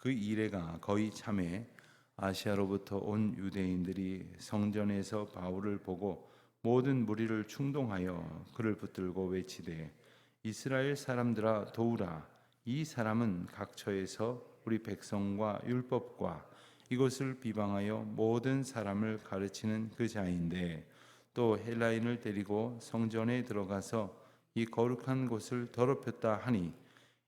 그 이래가 거의 참에 아시아로부터 온 유대인들이 성전에서 바울을 보고 모든 무리를 충동하여 그를 붙들고 외치되 이스라엘 사람들아 도우라. 이 사람은 각처에서 우리 백성과 율법과 이것을 비방하여 모든 사람을 가르치는 그 자인데 또 헬라인을 데리고 성전에 들어가서 이 거룩한 곳을 더럽혔다 하니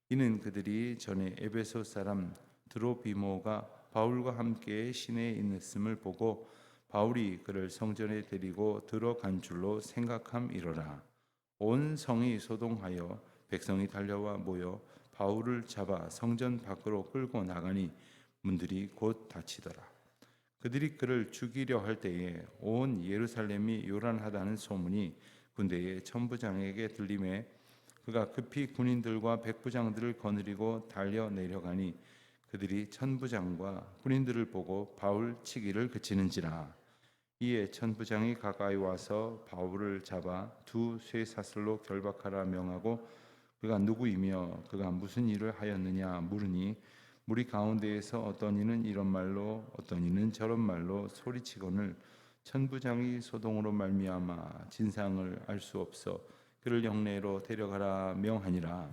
이는 그들이 전에 에베소 사람 드로비모가 바울과 함께 시내에 있었음을 보고 바울이 그를 성전에 데리고 들어간 줄로 생각함이로라. 온 성이 소동하여 백성이 달려와 모여 바울을 잡아 성전 밖으로 끌고 나가니 문들이 곧 닫히더라. 그들이 그를 죽이려 할 때에 온 예루살렘이 요란하다는 소문이 군대의 천부장에게 들림에 그가 급히 군인들과 백부장들을 거느리고 달려 내려가니 그들이 천부장과 군인들을 보고 바울 치기를 그치는지라. 이에 천부장이 가까이 와서 바울을 잡아 두 쇠사슬로 결박하라 명하고 그가 누구이며 그가 무슨 일을 하였느냐 물으니 무리 가운데에서 어떤 이는 이런 말로 어떤 이는 저런 말로 소리치거늘 천부장이 소동으로 말미암아 진상을 알 수 없어 그를 영내로 데려가라 명하니라.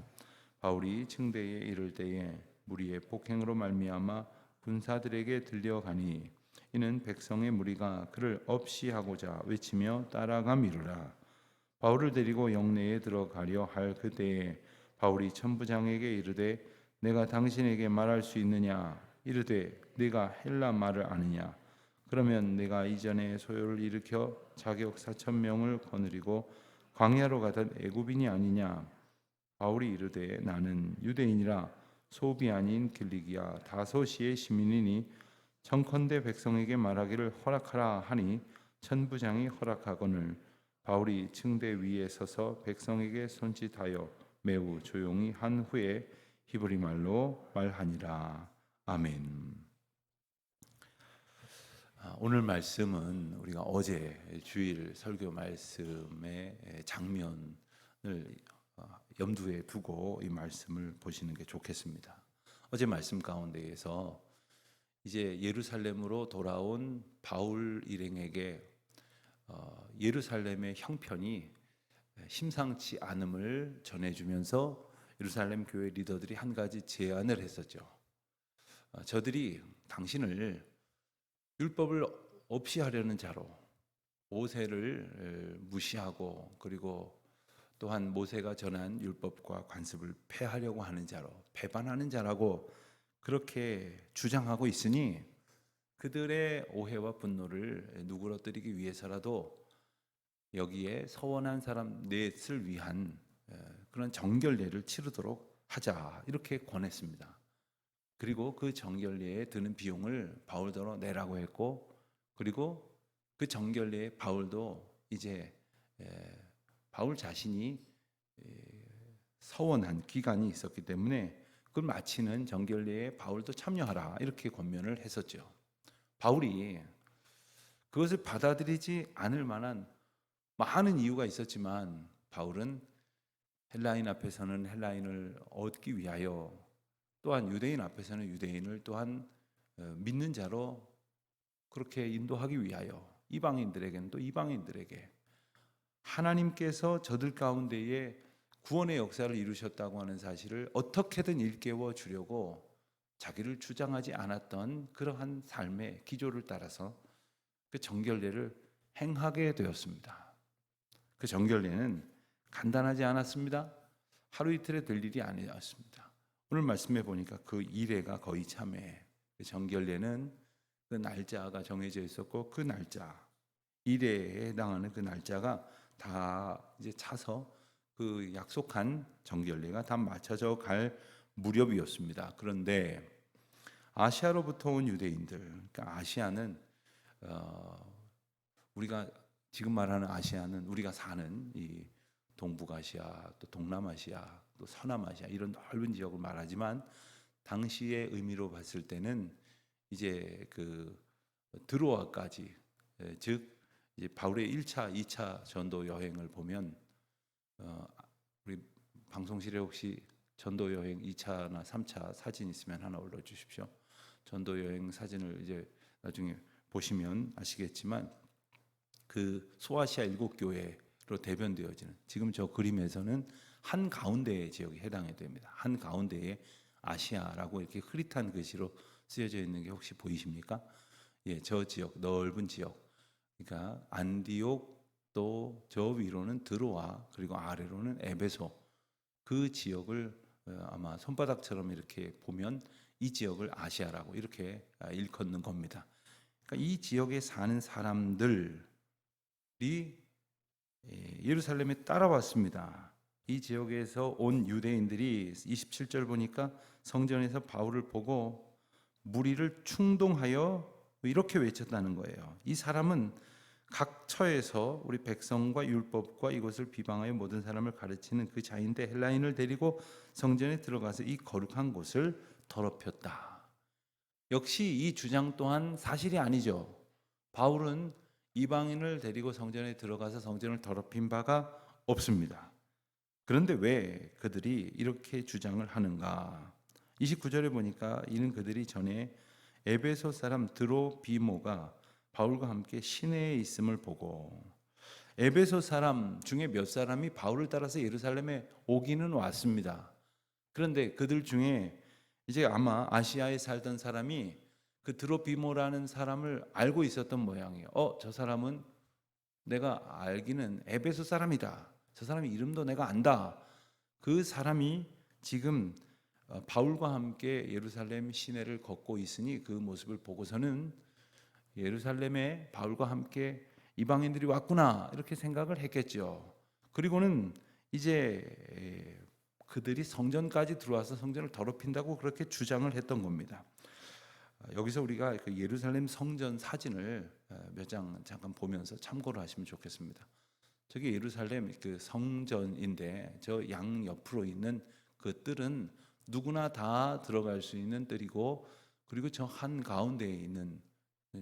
바울이 층대에 이를 때에 무리의 폭행으로 말미암아 군사들에게 들려가니 이는 백성의 무리가 그를 없이하고자 외치며 따라가미르라. 바울을 데리고 영내에 들어가려 할 그때에 바울이 천부장에게 이르되 내가 당신에게 말할 수 있느냐 이르되 네가 헬라 말을 아느냐 그러면 내가 이전에 소요를 일으켜 자격 4,000명을 거느리고 광야로 가던 애굽인이 아니냐. 바울이 이르되 나는 유대인이라 소비 아닌 길리기야 다소시의 시민이니 청컨대 백성에게 말하기를 허락하라 하니 천부장이 허락하거늘 바울이 층대 위에 서서 백성에게 손짓하여 매우 조용히 한 후에 히브리 말로 말하니라. 아멘. 오늘 말씀은 우리가 어제 주일 설교 말씀의 장면을 염두에 두고 이 말씀을 보시는 게 좋겠습니다. 어제 말씀 가운데에서 이제 예루살렘으로 돌아온 바울 일행에게 예루살렘의 형편이 심상치 않음을 전해주면서 예루살렘 교회 리더들이 한 가지 제안을 했었죠. 저들이 당신을 율법을 없이 하려는 자로 모세를 무시하고 그리고 또한 모세가 전한 율법과 관습을 폐하려고 하는 자로 배반하는 자라고 그렇게 주장하고 있으니 그들의 오해와 분노를 누그러뜨리기 위해서라도 여기에 서원한 사람 넷을 위한 그런 정결례를 치르도록 하자 이렇게 권했습니다. 그리고 그 정결례에 드는 비용을 바울더러 내라고 했고 그리고 그 정결례에 바울도 이제 바울 자신이 서원한 기간이 있었기 때문에 그걸 마치는 정결례에 바울도 참여하라 이렇게 권면을 했었죠. 바울이 그것을 받아들이지 않을 만한 많은 이유가 있었지만 바울은 헬라인 앞에서는 헬라인을 얻기 위하여 또한 유대인 앞에서는 유대인을 또한 믿는 자로 그렇게 인도하기 위하여 이방인들에게는 또 이방인들에게 하나님께서 저들 가운데에 구원의 역사를 이루셨다고 하는 사실을 어떻게든 일깨워 주려고 자기를 주장하지 않았던 그러한 삶의 기조를 따라서 그 정결례를 행하게 되었습니다. 그 정결례는 간단하지 않았습니다. 하루 이틀에 될 일이 아니었습니다. 오늘 말씀해 보니까 그 이래가 거의 참에 그 정결례는 그 날짜가 정해져 있었고 그 날짜 이래에 해당하는 그 날짜가 다 이제 차서 그 약속한 정결례가 다 맞춰져 갈 무렵이었습니다. 그런데 아시아로부터 온 유대인들, 그러니까 아시아는 우리가 지금 말하는 아시아는 우리가 사는 이 동북아시아, 또 동남아시아, 또 서남아시아 이런 넓은 지역을 말하지만 당시의 의미로 봤을 때는 이제 그 드로아까지 즉 이제 바울의 1차, 2차 전도 여행을 보면 우리 방송실에 혹시 전도 여행 2차나 3차 사진 있으면 하나 올려 주십시오. 전도 여행 사진을 이제 나중에 보시면 아시겠지만 그 소아시아 7교회로 대변되어지는, 지금 저 그림에서는 한 가운데의 지역이 해당이 됩니다. 한 가운데의 아시아라고 이렇게 흐릿한 글씨로 쓰여져 있는 게 혹시 보이십니까? 예, 저 지역, 넓은 지역. 그러니까 안디옥, 또 저 위로는 드로아, 그리고 아래로는 에베소. 그 지역을 아마 손바닥처럼 이렇게 보면 이 지역을 아시아라고 이렇게 일컫는 겁니다. 그러니까 이 지역에 사는 사람들이 예루살렘에 따라왔습니다. 이 지역에서 온 유대인들이 27절 보니까 성전에서 바울을 보고 무리를 충동하여 이렇게 외쳤다는 거예요. 이 사람은 각 처에서 우리 백성과 율법과 이것을 비방하여 모든 사람을 가르치는 그 자인데 헬라인을 데리고 성전에 들어가서 이 거룩한 곳을 더럽혔다. 역시 이 주장 또한 사실이 아니죠. 바울은 이방인을 데리고 성전에 들어가서 성전을 더럽힌 바가 없습니다. 그런데 왜 그들이 이렇게 주장을 하는가? 29절에 보니까 이는 그들이 전에 에베소 사람 드로비모가 바울과 함께 시내에 있음을 보고, 에베소 사람 중에 몇 사람이 바울을 따라서 예루살렘에 오기는 왔습니다. 그런데 그들 중에 이제 아마 아시아에 살던 사람이 그 드로비모라는 사람을 알고 있었던 모양이에요. 저 사람은 내가 알기는 에베소 사람이다. 저 사람의 이름도 내가 안다. 그 사람이 지금 바울과 함께 예루살렘 시내를 걷고 있으니 그 모습을 보고서는 예루살렘에 바울과 함께 이방인들이 왔구나 이렇게 생각을 했겠죠. 그리고는 이제 그들이 성전까지 들어와서 성전을 더럽힌다고 그렇게 주장을 했던 겁니다. 여기서 우리가 그 예루살렘 성전 사진을 몇 장 잠깐 보면서 참고를 하시면 좋겠습니다. 저기 예루살렘 그 성전인데 저 양 옆으로 있는 그 뜰은 누구나 다 들어갈 수 있는 뜰이고, 그리고 저 한 가운데에 있는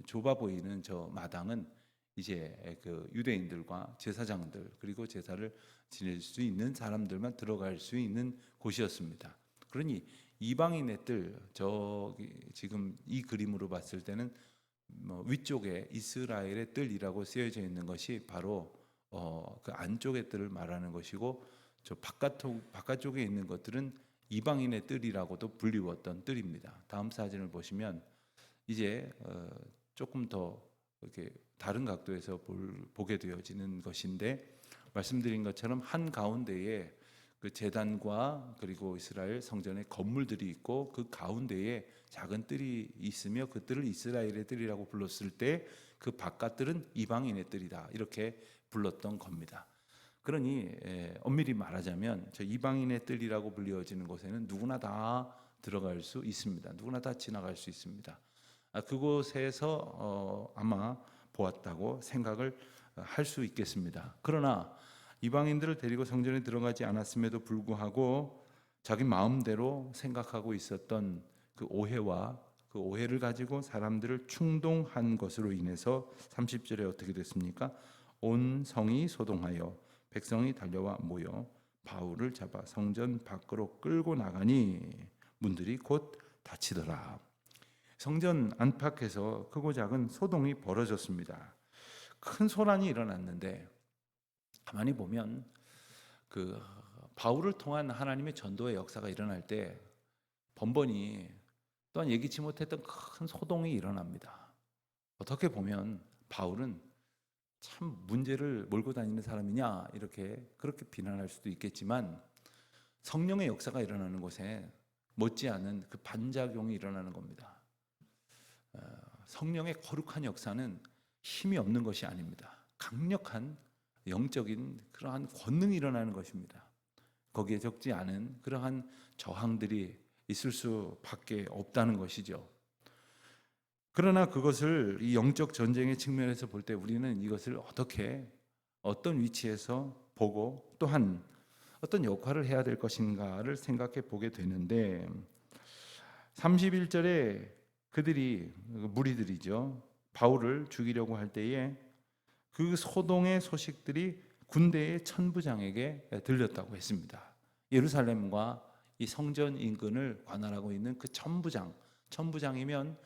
좁아 보이는 저 마당은 이제 그 유대인들과 제사장들, 그리고 제사를 지낼 수 있는 사람들만 들어갈 수 있는 곳이었습니다. 그러니 이방인의 뜰, 저기 지금 이 그림으로 봤을 때는 위쪽에 이스라엘의 뜰이라고 쓰여져 있는 것이 바로 그 안쪽의 뜰을 말하는 것이고, 저 바깥쪽에 있는 것들은 이방인의 뜰이라고도 불리웠던 뜰입니다. 다음 사진을 보시면 이제 조금 더 이렇게 다른 각도에서 보게 되어지는 것인데, 말씀드린 것처럼 한 가운데에 그 제단과 그리고 이스라엘 성전의 건물들이 있고 그 가운데에 작은 뜰이 있으며 그 뜰을 이스라엘의 뜰이라고 불렀을 때 그 바깥뜰은 이방인의 뜰이다 이렇게 불렀던 겁니다. 그러니 엄밀히 말하자면 저 이방인의 뜰이라고 불리워지는 곳에는 누구나 다 들어갈 수 있습니다. 누구나 다 지나갈 수 있습니다. 그곳에서 아마 보았다고 생각을 할 수 있겠습니다. 그러나 이방인들을 데리고 성전에 들어가지 않았음에도 불구하고 자기 마음대로 생각하고 있었던 그 오해와 그 오해를 가지고 사람들을 충동한 것으로 인해서 30절에 어떻게 됐습니까? 온 성이 소동하여 백성이 달려와 모여 바울을 잡아 성전 밖으로 끌고 나가니 문들이 곧 닫히더라. 성전 안팎에서 크고 작은 소동이 벌어졌습니다. 큰 소란이 일어났는데 가만히 보면 그 바울을 통한 하나님의 전도의 역사가 일어날 때 번번이 또한 예기치 못했던 큰 소동이 일어납니다. 어떻게 보면 바울은 참 문제를 몰고 다니는 사람이냐 이렇게 그렇게 비난할 수도 있겠지만, 성령의 역사가 일어나는 곳에 못지않은 그 반작용이 일어나는 겁니다. 성령의 거룩한 역사는 힘이 없는 것이 아닙니다. 강력한 영적인 그러한 권능이 일어나는 것입니다. 거기에 적지 않은 그러한 저항들이 있을 수밖에 없다는 것이죠. 그러나 그것을 이 영적 전쟁의 측면에서 볼 때 우리는 이것을 어떻게 어떤 위치에서 보고 또한 어떤 역할을 해야 될 것인가를 생각해 보게 되는데, 31절에 그들이 무리들이죠. 바울을 죽이려고 할 때에 그 소동의 소식들이 군대의 천부장에게 들렸다고 했습니다. 예루살렘과 이 성전 인근을 관할하고 있는 그 천부장이면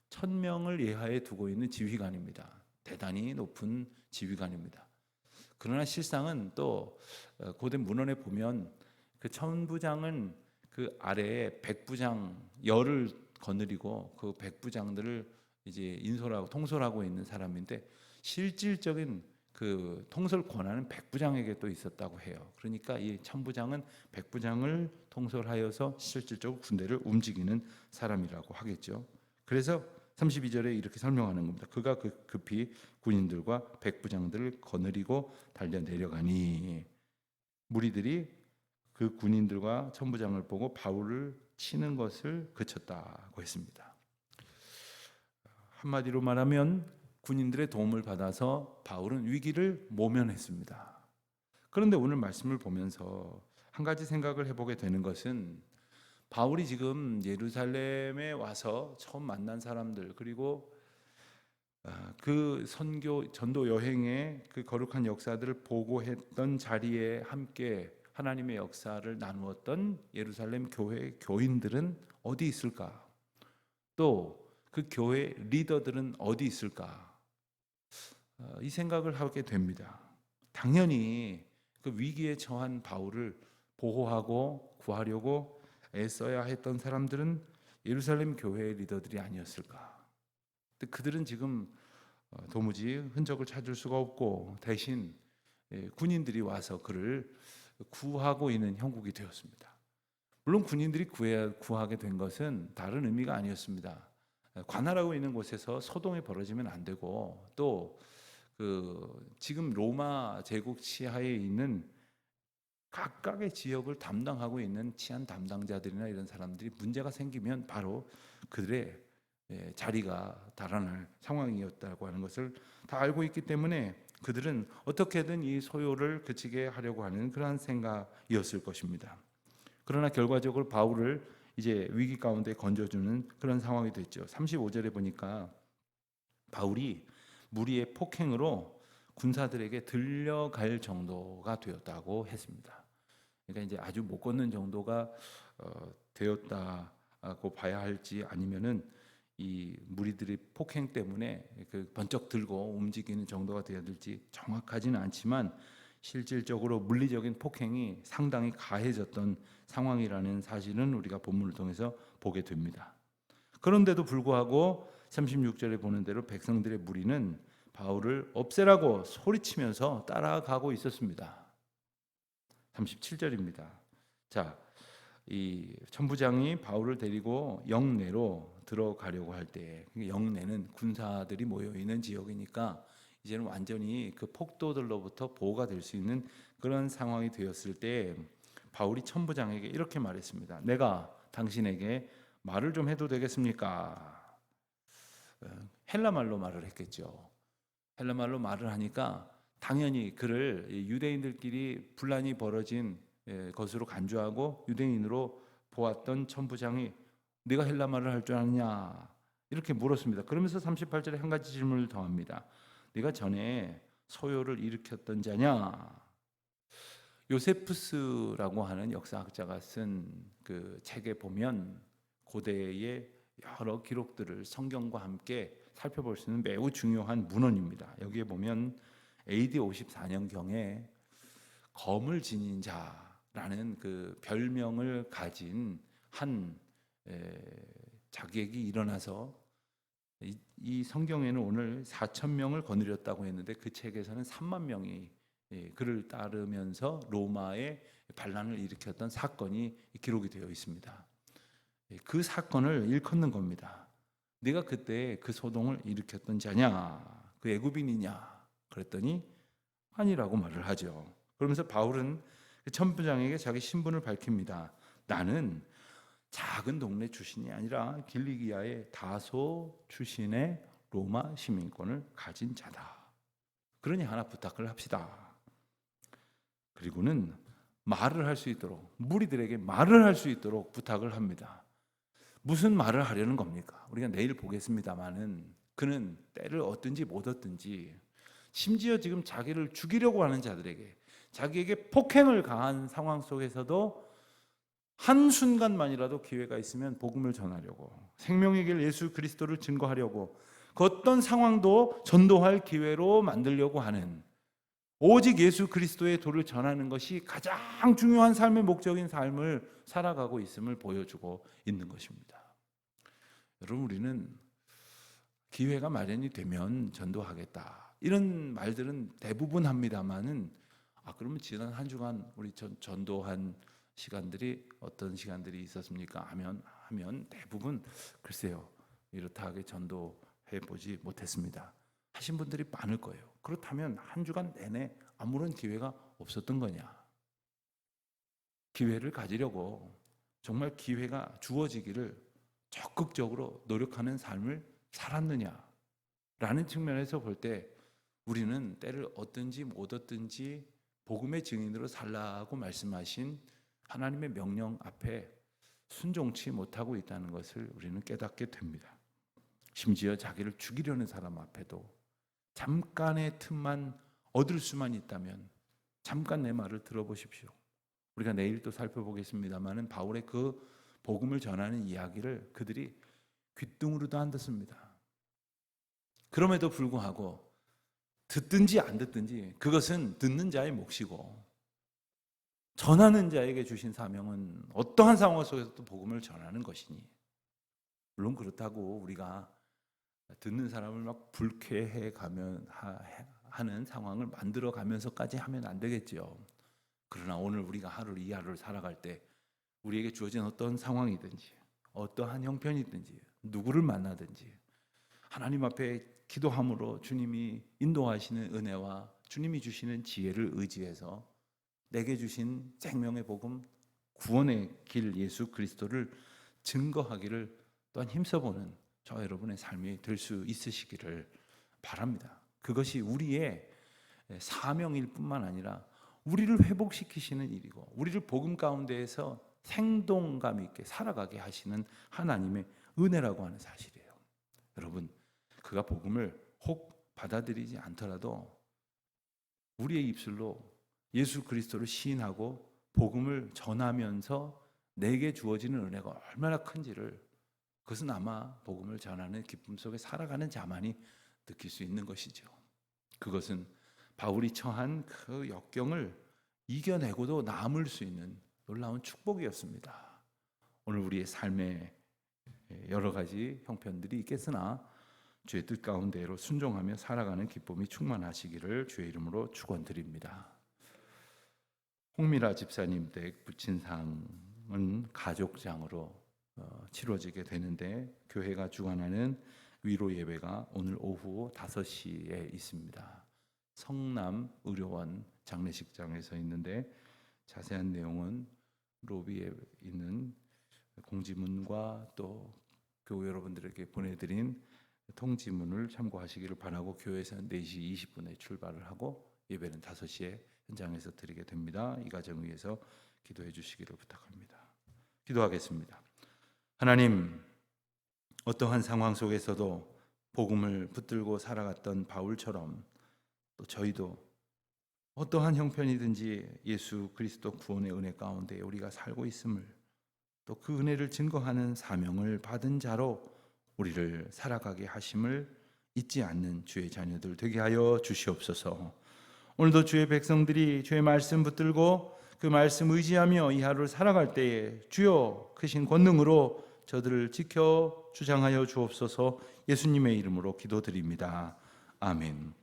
1000명을 예하에 두고 있는 지휘관입니다. 대단히 높은 지휘관입니다. 그러나 실상은 또 고대 문헌에 보면 그 천부장은 그 아래에 백부장 열을 거느리고 그 백부장들을 이제 인솔하고 통솔하고 있는 사람인데, 실질적인 그 통솔 권한은 백부장에게 또 있었다고 해요. 그러니까 이 천부장은 백부장을 통솔하여서 실질적으로 군대를 움직이는 사람이라고 하겠죠. 그래서 32절에 이렇게 설명하는 겁니다. 그가 급히 군인들과 백부장들을 거느리고 달려 내려가니, 무리들이 그 군인들과 천부장을 보고 바울을 치는 것을 그쳤다고 했습니다. 한마디로 말하면 군인들의 도움을 받아서 바울은 위기를 모면했습니다. 그런데 오늘 말씀을 보면서 한 가지 생각을 해보게 되는 것은, 바울이 지금 예루살렘에 와서 처음 만난 사람들, 그리고 그 선교 전도 여행의 그 거룩한 역사들을 보고했던 자리에 함께 하나님의 역사를 나누었던 예루살렘 교회 교인들은 어디 있을까? 또 그 교회 리더들은 어디 있을까? 이 생각을 하게 됩니다. 당연히 그 위기에 처한 바울을 보호하고 구하려고 애써야 했던 사람들은 예루살렘 교회의 리더들이 아니었을까? 근데 그들은 지금 도무지 흔적을 찾을 수가 없고, 대신 군인들이 와서 그를 구하고 있는 형국이 되었습니다. 물론 군인들이 구하게 된 것은 다른 의미가 아니었습니다. 관할하고 있는 곳에서 소동이 벌어지면 안 되고, 또 지금 로마 제국 치하에 있는 각각의 지역을 담당하고 있는 치안 담당자들이나 이런 사람들이 문제가 생기면 바로 그들의 자리가 달아날 상황이었다고 하는 것을 다 알고 있기 때문에 그들은 어떻게든 이 소요를 그치게 하려고 하는 그러한 생각이었을 것입니다. 그러나 결과적으로 바울을 이제 위기 가운데 건져주는 그런 상황이 됐죠. 35절에 보니까 바울이 무리의 폭행으로 군사들에게 들려갈 정도가 되었다고 했습니다. 그러니까 이제 아주 못 걷는 정도가 되었다고 봐야 할지, 아니면은 이 무리들의 폭행 때문에 그 번쩍 들고 움직이는 정도가 되어야 될지 정확하지는 않지만, 실질적으로 물리적인 폭행이 상당히 가해졌던 상황이라는 사실은 우리가 본문을 통해서 보게 됩니다. 그런데도 불구하고 36절에 보는 대로 백성들의 무리는 바울을 없애라고 소리치면서 따라가고 있었습니다. 37절입니다. 자, 이 천부장이 바울을 데리고 영내로 들어가려고 할 때, 영내는 군사들이 모여 있는 지역이니까 이제는 완전히 그 폭도들로부터 보호가 될 수 있는 그런 상황이 되었을 때, 바울이 천부장에게 이렇게 말했습니다. 내가 당신에게 말을 좀 해도 되겠습니까? 헬라말로 말을 했겠죠. 헬라말로 말을 하니까 당연히 그를 유대인들끼리 분란이 벌어진 것으로 간주하고 유대인으로 보았던 천부장이 네가 헬라말을 할 줄 아느냐 이렇게 물었습니다. 그러면서 38절에 한 가지 질문을 더합니다. 네가 전에 소요를 일으켰던 자냐? 요세푸스라고 하는 역사학자가 쓴 그 책에 보면 고대의 여러 기록들을 성경과 함께 살펴볼 수 있는 매우 중요한 문헌입니다. 여기에 보면 AD 54년경에 검을 지닌 자라는 그 별명을 가진 한 자객이 일어나서 이 성경에는 오늘 4,000명을 거느렸다고 했는데 그 책에서는 3만 명이 그를 따르면서 로마에 반란을 일으켰던 사건이 기록이 되어 있습니다. 그 사건을 일컫는 겁니다. 네가 그때 그 소동을 일으켰던 자냐? 그 애굽인이냐? 그랬더니 아니라고 말을 하죠. 그러면서 바울은 천부장에게 자기 신분을 밝힙니다. 나는 작은 동네 출신이 아니라 길리기아의 다소 출신의 로마 시민권을 가진 자다. 그러니 하나 부탁을 합시다. 그리고는 말을 할 수 있도록, 무리들에게 말을 할 수 있도록 부탁을 합니다. 무슨 말을 하려는 겁니까? 우리가 내일 보겠습니다마는 그는 때를 얻든지 못 얻든지, 심지어 지금 자기를 죽이려고 하는 자들에게, 자기에게 폭행을 가한 상황 속에서도 한순간만이라도 기회가 있으면 복음을 전하려고, 생명의 길 예수 그리스도를 증거하려고, 그 어떤 상황도 전도할 기회로 만들려고 하는, 오직 예수 그리스도의 도를 전하는 것이 가장 중요한 삶의 목적인 삶을 살아가고 있음을 보여주고 있는 것입니다. 여러분, 우리는 기회가 마련이 되면 전도하겠다, 이런 말들은 대부분 합니다만은, 그러면 지난 한 주간 우리 전도한 시간들이 어떤 시간들이 있었습니까? 하면 대부분 글쎄요, 이렇다하게 전도해 보지 못했습니다 하신 분들이 많을 거예요. 그렇다면 한 주간 내내 아무런 기회가 없었던 거냐? 기회를 가지려고 정말 기회가 주어지기를 적극적으로 노력하는 삶을 살았느냐? 라는 측면에서 볼 때 우리는 때를 얻든지 못 얻든지 복음의 증인으로 살라고 말씀하신 하나님의 명령 앞에 순종치 못하고 있다는 것을 우리는 깨닫게 됩니다. 심지어 자기를 죽이려는 사람 앞에도 잠깐의 틈만 얻을 수만 있다면 잠깐 내 말을 들어보십시오. 우리가 내일 또 살펴보겠습니다마는 바울의 그 복음을 전하는 이야기를 그들이 귓등으로도 안 듣습니다. 그럼에도 불구하고 듣든지 안 듣든지 그것은 듣는 자의 몫이고, 전하는 자에게 주신 사명은 어떠한 상황 속에서도 복음을 전하는 것이니, 물론 그렇다고 우리가 듣는 사람을 막 불쾌해 가면 하는 상황을 만들어 가면서까지 하면 안 되겠죠. 그러나 오늘 우리가 이 하루를 살아갈 때 우리에게 주어진 어떤 상황이든지 어떠한 형편이든지 누구를 만나든지 하나님 앞에 기도함으로 주님이 인도하시는 은혜와 주님이 주시는 지혜를 의지해서 내게 주신 생명의 복음, 구원의 길 예수 그리스도를 증거하기를 또한 힘써보는 저 여러분의 삶이 될 수 있으시기를 바랍니다. 그것이 우리의 사명일 뿐만 아니라 우리를 회복시키시는 일이고, 우리를 복음 가운데에서 생동감 있게 살아가게 하시는 하나님의 은혜라고 하는 사실이에요. 여러분, 그가 복음을 혹 받아들이지 않더라도 우리의 입술로 예수 그리스도를 시인하고 복음을 전하면서 내게 주어지는 은혜가 얼마나 큰지를, 그것은 아마 복음을 전하는 기쁨 속에 살아가는 자만이 느낄 수 있는 것이죠. 그것은 바울이 처한 그 역경을 이겨내고도 남을 수 있는 놀라운 축복이었습니다. 오늘 우리의 삶에 여러 가지 형편들이 있겠으나 주의 뜻 가운데로 순종하며 살아가는 기쁨이 충만하시기를 주의 이름으로 축원드립니다. 홍미라 집사님 댁 부친상은 가족장으로 치러지게 되는데, 교회가 주관하는 위로 예배가 오늘 오후 5시에 있습니다. 성남 의료원 장례식장에서 있는데, 자세한 내용은 로비에 있는 공지문과 또 교회 여러분들에게 보내드린 통지문을 참고하시기를 바라고, 교회에서 4시 20분에 출발을 하고 예배는 5시에 현장에서 드리게 됩니다. 이 가정을 위해서 기도해 주시기를 부탁합니다. 기도하겠습니다. 하나님, 어떠한 상황 속에서도 복음을 붙들고 살아갔던 바울처럼 또 저희도 어떠한 형편이든지 예수 그리스도 구원의 은혜 가운데 우리가 살고 있음을, 또 그 은혜를 증거하는 사명을 받은 자로 우리를 살아가게 하심을 잊지 않는 주의 자녀들 되게 하여 주시옵소서. 오늘도 주의 백성들이 주의 말씀 붙들고 그 말씀 의지하며 이 하루를 살아갈 때에 주여 크신 권능으로 저들을 지켜 주장하여 주옵소서. 예수님의 이름으로 기도드립니다. 아멘.